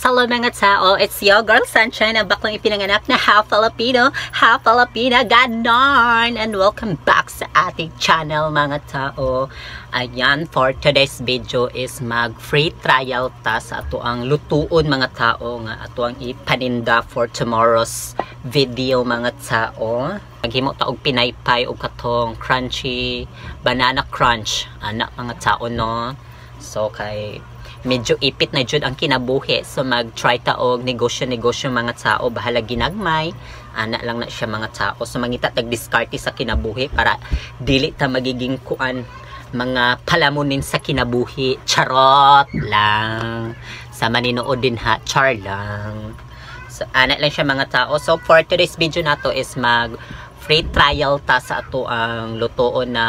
Hello mga tao, it's your girl Sunshine, ang baklang ipinanganak na half Filipino, half Filipina, ganon! And welcome back sa ating channel mga tao. Ayan, for today's video is mag-free trial ta sa ato ang lutuon mga tao, nga ato ang ipaninda for tomorrow's video mga tao. Maghimo ta og pinaypay og katong crunchy banana crunch, anak mga tao no. So kay medyo ipit na jud ang kinabuhi, so mag-try ta og negosyo mga tao, bahala ginagmay ana lang na siya mga tao. So mangita tag diskarte sa kinabuhi para dili ta magiging kuan mga palamunin sa kinabuhi, charot lang sa maninood din ha, char lang. So ana lang siya mga tao. So for today's video nato is mag free trial ta sa ato ang lutoon na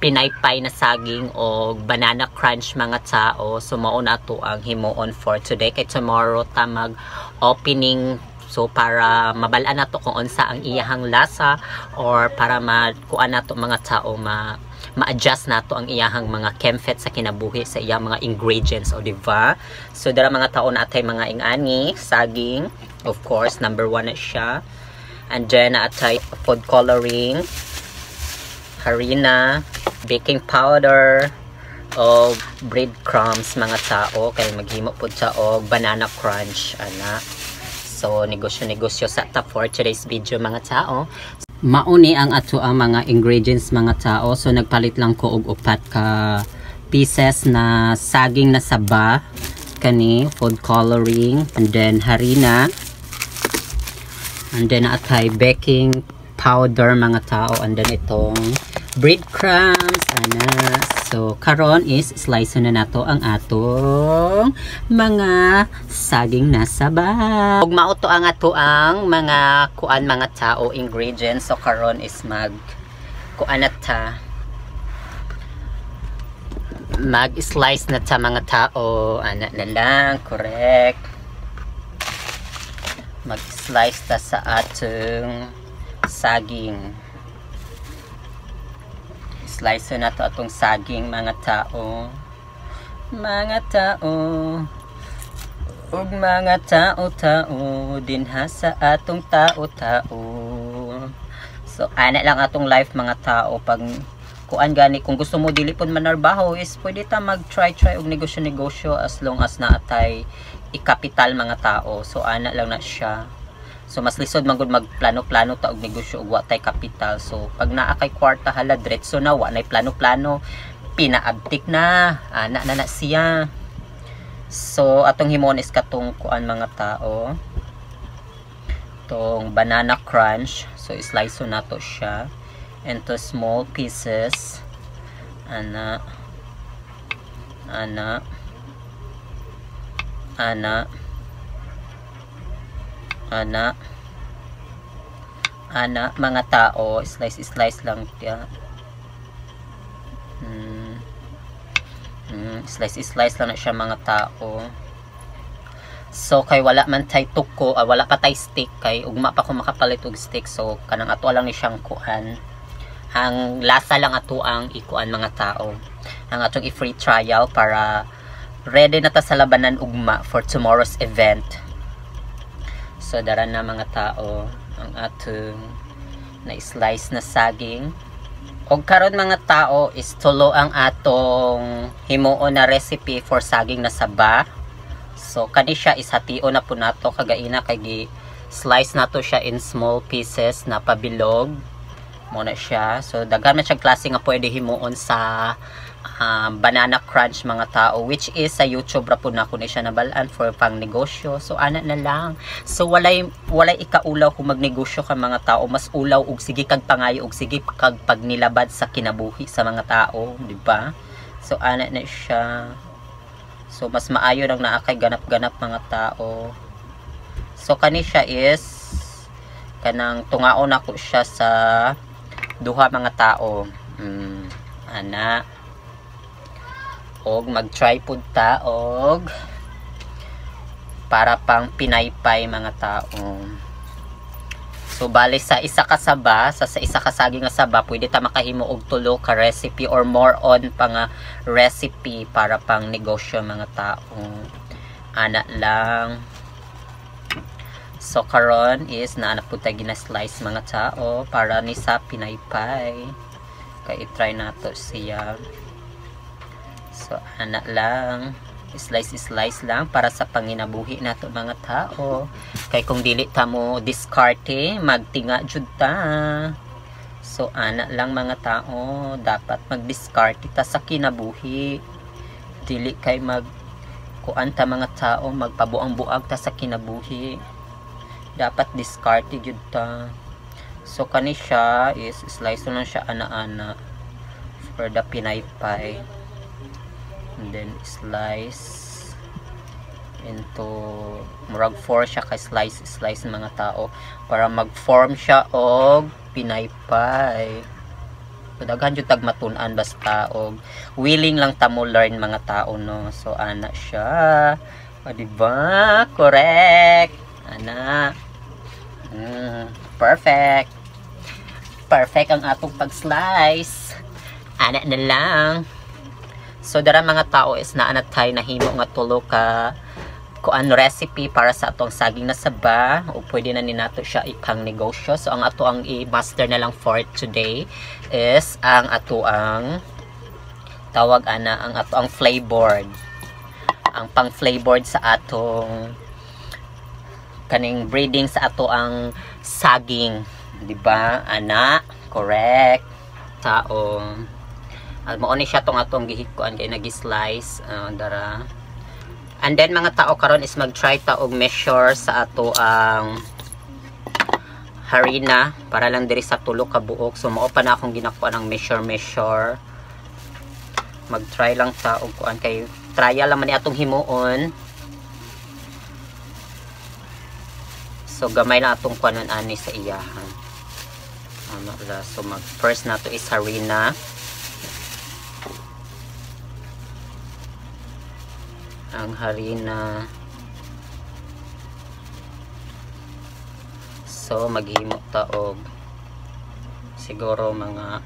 pinaypay na saging o banana crunch mga tao. So mao na to ang himuon for today, kay tomorrow ta mag opening, so para mabalaan na to kung unsa ang iyahang lasa or para makuan na to mga tao ma-adjust na to ang iyahang mga chemfet sa kinabuhi sa iyang mga ingredients, o diba? So dara mga tao na atay mga ingani saging, of course number 1 na siya, and then atay food coloring, harina, baking powder, o breadcrumbs mga tao, kay maghimo pud sa og banana crunch ana. So negosyo sa ta for today's video mga tao. Mauni ang ato ang mga ingredients mga tao. So nagpalit lang ko og upat ka pieces na saging na saba, kani food coloring, and then harina, and then atay baking powder mga tao, and then itong breadcrumbs ana. So karon is slice na nato ang atong mga saging na saba. Ug mao to ang ato ang mga kuan mga tao ingredients. So karon is mag kuan na ta, mag slice na ta mga tao ana na lang, correct. Mag slice ta sa atong saging. Slice na to atong saging mga tao. Mga tao, ug mga tao dinha sa atong tao. So ana lang atong life mga tao. Pag kuan gani, kung gusto mo dili pud manarbaho is pwede ta mag-try og negosyo as long as naatay ikapital mga tao. So ana lang na siya. So mas lisod man gud magplano-plano ta og negosyo ug wa tay kapital. So pag naa kay kwarta hala diretso na, wa nay plano-plano, pinaabtik na ana na siya. So atong himon is katong kuan mga tao, tong banana crunch. So slice na to siya into small pieces ana mga tao, slice lang tiya. Slice lang na siya mga tao. So kay wala man tay tuko, wala pa tay stick, kay ugma pa ko makapalit og stick. So kanang ato lang ni siyang kuan, ang lasa lang ato ang ikuan mga tao, ang atong i-free trial para ready na ta sa labanan ugma for tomorrow's event. So dara na mga tao ang atong na-slice na saging. Og karon mga tao is tulo ang atong himuon na recipe for saging na saba. So kani siya is hation na po nato kagaina, kay slice nato siya in small pieces na pabilog mo na siya. So daghan man siya klase nga pwede himuon sa banana crunch mga tao, which is sa YouTube ra po na ko ni siya nabalaan for pang negosyo. So ana na lang. So walay ikaulaw kung magnegosyo ka mga tao, mas ulaw og sige kag pangayo og sige kag pagnilabad sa kinabuhi sa mga tao, di ba? So ana na siya. So mas maayo nang naa kay ganap-ganap mga tao. So kani siya is kanang tungaon ako siya sa duha mga tao. Ana og mag-try pud ta og para pang pinaypay mga tao. So bali sa isa ka saba, sa isa ka saging nga saba, pwede ta makahimo og tulo ka recipe or more on pang recipe para pang negosyo mga tao. ana lang. So karon is naanap po tayo gina-slice mga tao para ni sa pinaypay. Kaya i-try nato siya. So ana lang. Slice lang para sa panginabuhi nato mga tao. Kaya kung dili ta mo diskarte, magtinga jud ta. So ana lang mga tao, dapat mag-diskarte ta sa kinabuhi. Dili kay kuan ta mga tao, magpabuang-buag ta sa kinabuhi. Dapat diskarte jud ta. So kani siya is slice lang siya ana-ana for the pinaypay. And then slice into murag 4 siya ka slice mga tao para mag-form siya og pinaypay. Daghan jud tag matun-an basta og willing lang ta mo learn mga tao no. So ana siya. O diba? Correct. Ana. Perfect. Perfect ang atong pag-slice. Ana na lang. So dara mga tao is naanat tayo nahimo nga tulo ka kuan recipe para sa atong saging na saba o pwede na ni nato siya ipang negosyo. So ang ato ang i-master na lang for today is ang ato ang tawag ana ang ato ang flavored. Ang pang flavored sa atong kaning breeding sa ato ang saging, di ba? Ana, correct. Tao. Mao ni siya tong atong gihikuan kay nagi-slice dara. And then mga tao karon is mag-try ta og measure sa ato ang harina para lang diri sa tulo ka buok. So mao pa na akong ginakuan ang measure. Mag-try lang ta og kuan kay trial lang man ni atong himuon. So gamay na atong kuanon ani sa iyahan. Ano la, so first nato is harina. Ang harina. So maghimo ta og siguro mga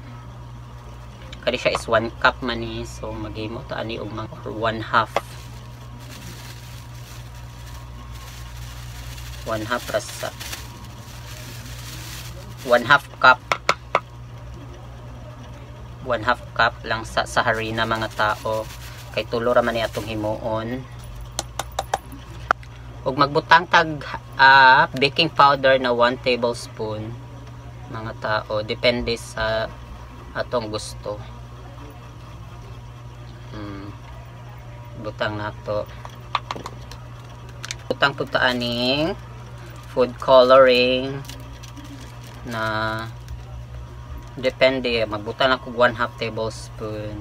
kani siya is 1 cup man ni. So maghimo ta ani og mga 1/2. 1/2 rasa 1/2 cup 1/2 cup lang sa harina mga tao kay tulo ra man ni atong himuon ug magbutang tag baking powder na 1 tablespoon mga tao depende sa atong gusto. Butang nato butang pud ta aning food coloring na depende magbutang ako 1/2 tablespoon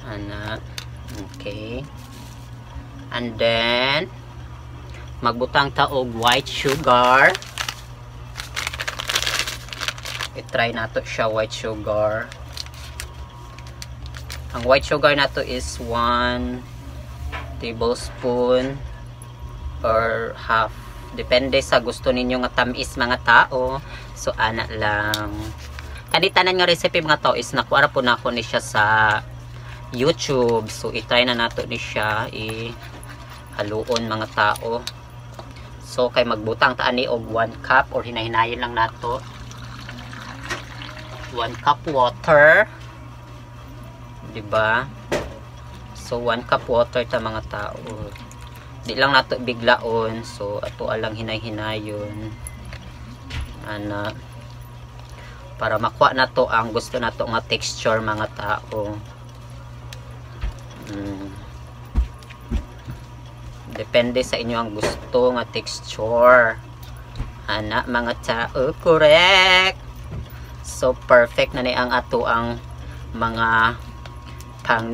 ana. Okay, and then magbutang ta og white sugar. I-try nato siya white sugar. Ang white sugar nato is 1 tablespoon or half. Depende sa gusto ninyo nga tamis mga tao. So ana lang. Kanitanan nga recipe mga tao is nakuha po na ako ni siya sa YouTube. So i-try na nato ni siya haluon mga tao. So kay magbutang ta ani og 1 cup or hinahinayon lang nato. 1 cup water. Diba? So 1 cup water ta mga tao. Di lang nato biglaon. So ato alang hinay-hinayon. Ana para makuha nato ang gusto nato nga texture mga tao. Depende sa inyo ang gusto nga texture. Ana mga tao, correct. So perfect na ni ang ato ang mga pang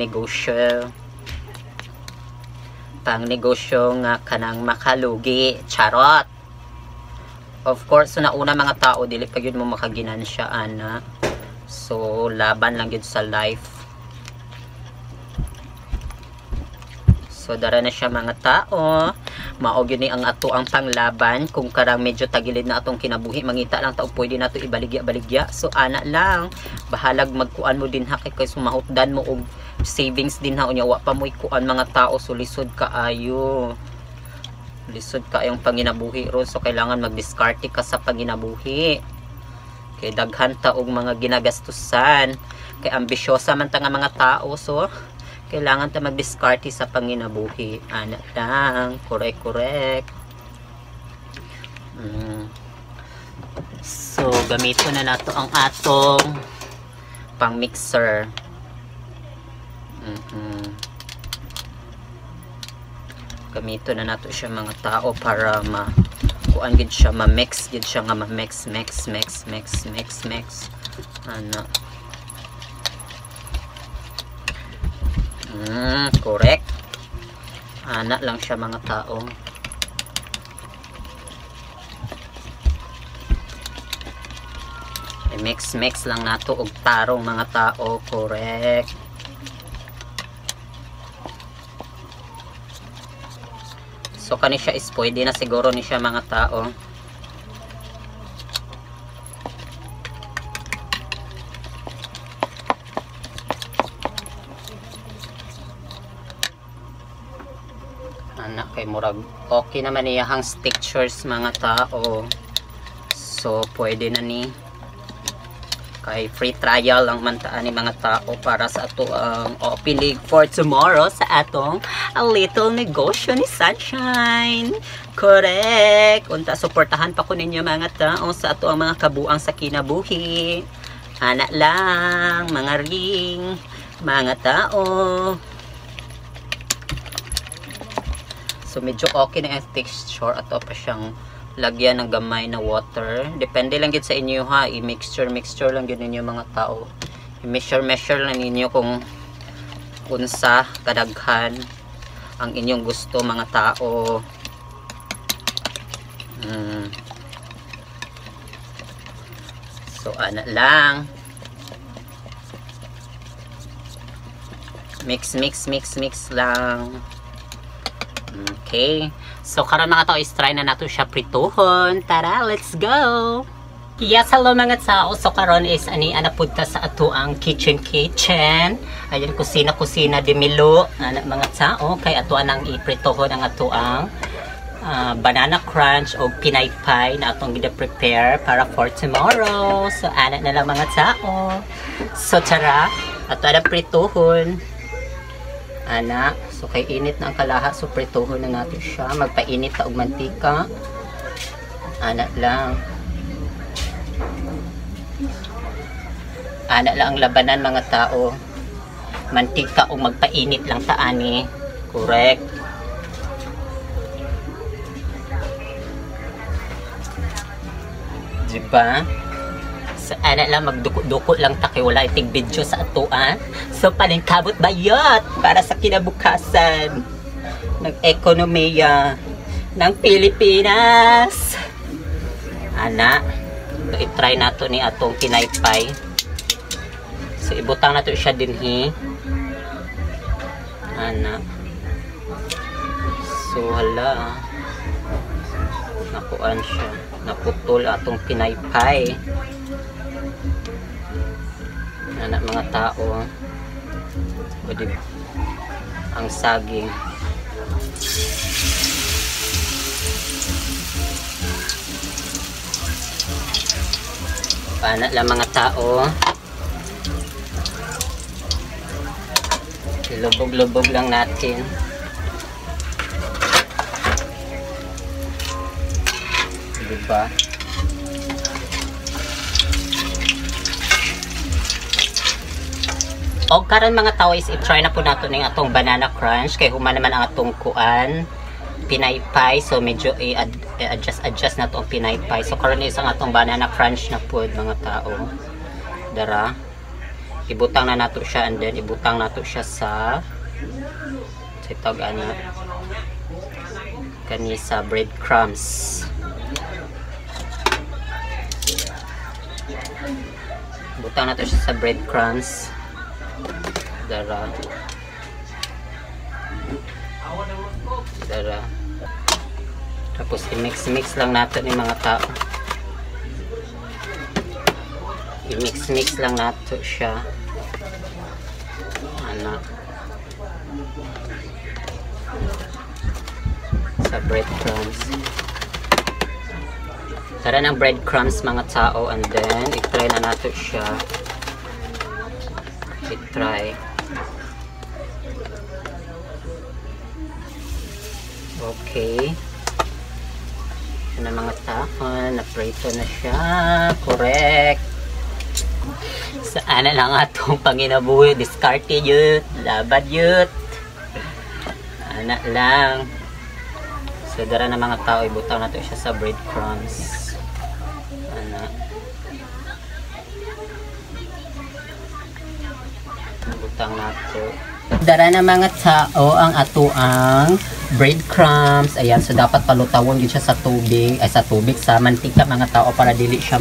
negosyo nga kanang makalugi, charot. Of course, so nauna mga tao dili pa gyud mo makaginansya ana. So laban lang gyud sa life. So dara na siya mga tao. Mao gyud ni ang ato ang panglaban kung karang medyo tagilid na atong kinabuhi, mangita lang ta og pwede nato ibaligya-baligya. So ana lang, bahalag magkuan mo din ha kay sumahutdan mo og savings din ha unya wa pa mo ikuan mga tao, so lisod kaayo. Lisod kaayong panginabuhi ron, so kailangan magdiskarte ka sa panginabuhi. Kay daghan ta og mga ginagastusan, kay ambisyosa man ta nga mga tao, so kailangan ta magdiskarte sa panginabuhi. Ana lang, correct. So gamito na nato ang atong pang mixer. Gamito na nato siya mga tao para kuan gid siya ma-mix gid siya nga ma-mix. Ana. Correct. Ana lang siya mga tao. Mix lang nato og tarong mga tao. Correct. So kani siya is pwede na siguro ni siya mga tao. Anak kay murag okay naman iyahang textures mga tao. So pwede na ni. Kay free trial lang man taan ni mga tao para sa ato ang opening for tomorrow sa atong a little negosyo ni Sunshine. Correct. Unta suportahan pa ko ninyo mga tao sa ato ang mga kabuang sa kinabuhi. Ana lang mga ring mga tao. So medyo okay na yung texture, ato pa siyang lagyan ng gamay na water. Depende lang gid sa inyo ha, i-mixture lang gid ninyo mga tao. I-measure lang ninyo kung unsa kadaghan ang inyong gusto mga tao. So ana lang. Mix lang. Okay. So karon mga tao, is try na nato siya prituhon. Tara, let's go. Yes, hello mga tao. So karon is ana pudta sa ato ang kitchen. Ayan, kusina di Milo. Ana mga tao, kay ato anang iprituhon ang ato ang banana crunch o pinaypay na atong gida-prepare para for tomorrow. So ana na lang mga tao. So tara, ato na prituhon. Ana, so kay init na ang kalaha, so prituhon na natin siya. Magpainit ta og mantika. Ana lang. Ana lang ang labanan mga tao. Mantika o magpainit lang ta ani. Correct. Diba? So, ana lang, magduko-duko lang ta kay wala iting video sa atuan. So, palingkabot bayot para sa kinabukasan ng ekonomiya ng Pilipinas. Ana, so, i-try nato ni atong pinaypay. So, ibutang nato siya dinhi. Ana. So, hala. Nakuan siya. Naputol atong pinaypay. Anak mga tao, pwede ang saging. Paana lang mga tao, ilubog-lubog lang natin. Diba? O karon mga tao is i-try na po nato ning atong banana crunch kay human naman ang atong kuan pinaypay, so medyo i-adjust na to ang pinaypay. So karon is ang atong banana crunch na po mga tao. Dara, ibutang na nato siya and then ibutang nato siya sa tawag ana kani sa breadcrumbs. Butang nato siya sa breadcrumbs. Dara. Tapos i-mix-mix lang nato ni mga tao. I-mix-mix lang nato siya. Ano? Sa breadcrumbs. Tara ng breadcrumbs mga tao, and then i-try na nato siya. I-try. Okay. Yan ang mga tao. Na-prito na siya. Correct. Saan na lang atong panginabuhi. Discarte yun. Labad yun. Anak lang. So, dara na mga tao. Ibutaw na to siya sa breadcrumbs. Anak. Ibutaw na to. Dara na mga tao ang atuang breadcrumbs. Ayan, so dapat palutawon yun siya sa tubig. Ay, sa tubig, sa mantika mga tao para dili siya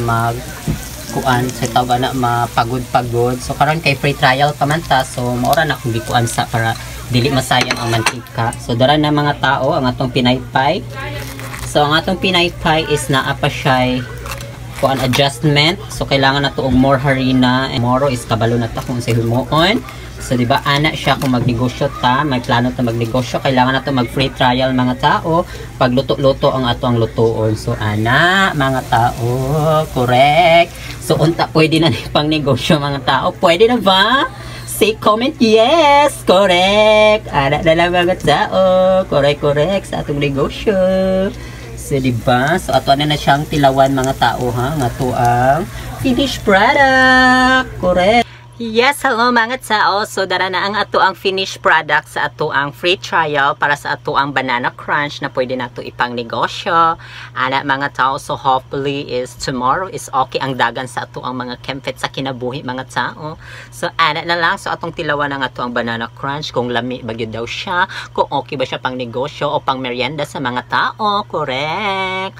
kuan sa tawag na mapagod-pagod. So karon kay free trial pa man ta, so maura na kung gikuan sa para dili masayang ang mantika. So dara na mga tao ang atong pinaypay. So ang atong pinaypay is naa pa siya kuan adjustment. So kailangan nato og more harina. And tomorrow is kabalo na ta kung sa himuon. So di ba ana siya kung magnegosyo ta, may plano ta magnegosyo, kailangan nato mag free trial mga tao. Pagluto-luto ang ato ang lutoon. So ana mga tao, correct. So unta pwede na ni pang negosyo mga tao. Pwede na ba? Say comment yes, correct. Ana na lang mga tao, correct sa atong negosyo. So di ba? So ato na siyang tilawan mga tao ha, nga to ang finished product. Correct. Yes, hello mga tao. So dara na ang ato ang finished product sa ato ang free trial para sa ato ang banana crunch na pwede nato ipang negosyo. Ana mga tao, so hopefully is tomorrow is okay ang dagan sa ato ang mga kemfet sa kinabuhi mga tao. So ana na lang, so atong tilawan ang ato ang banana crunch kung lami bagyo daw siya, kung okay ba siya pang negosyo o pang merienda sa mga tao. Correct.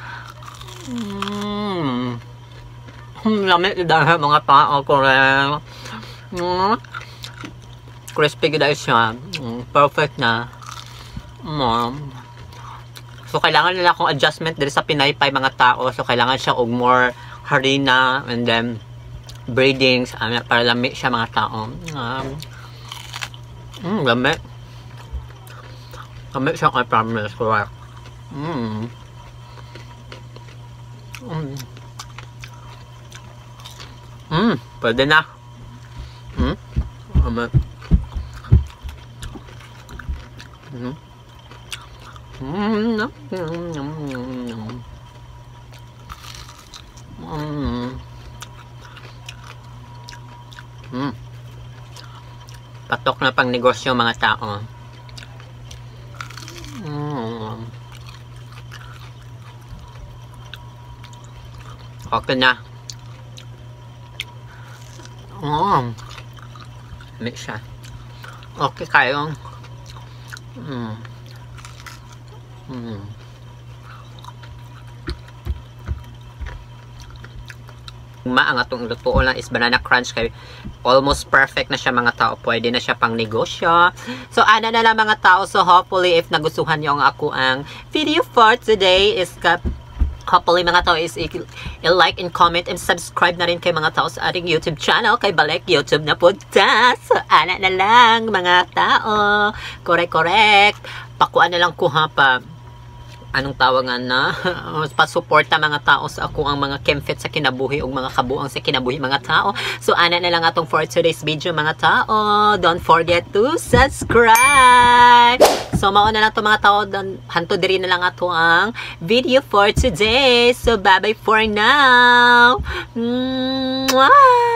Lami dahil mga tao. Correct. Crispy guys siya. Perfect na. So kailangan nila akong adjustment dito sa pinaypay mga tao. So kailangan siya og more harina and then breadings para lami siya mga tao. Lami. Lami siya, I promise. Correct. Pwede na. Patok na pang negosyo mga tao. Okay na. Mix siya. Okay kayo. Ang atong lutuon lang is banana crunch kay almost perfect na siya mga tao. Pwede na siya pang negosyo. So ana na lang mga tao. So hopefully if nagustuhan niyo ang ako ang video for today is hopefully mga tao is i-like and comment and subscribe na rin kay mga tao sa ating YouTube channel. Kay balik YouTube na po ta. So ana na lang mga tao. Correct. Pakuan na lang ko ha pa. Anong tawagan na? Pasuporta mga tao sa ako ang mga kemfet sa kinabuhi o mga kabuang sa kinabuhi mga tao. So ana na lang atong for today's video mga tao. Don't forget to subscribe. So mauna na to mga tao. Hanto diri na lang ato ang video for today. So bye bye for now. Mwah!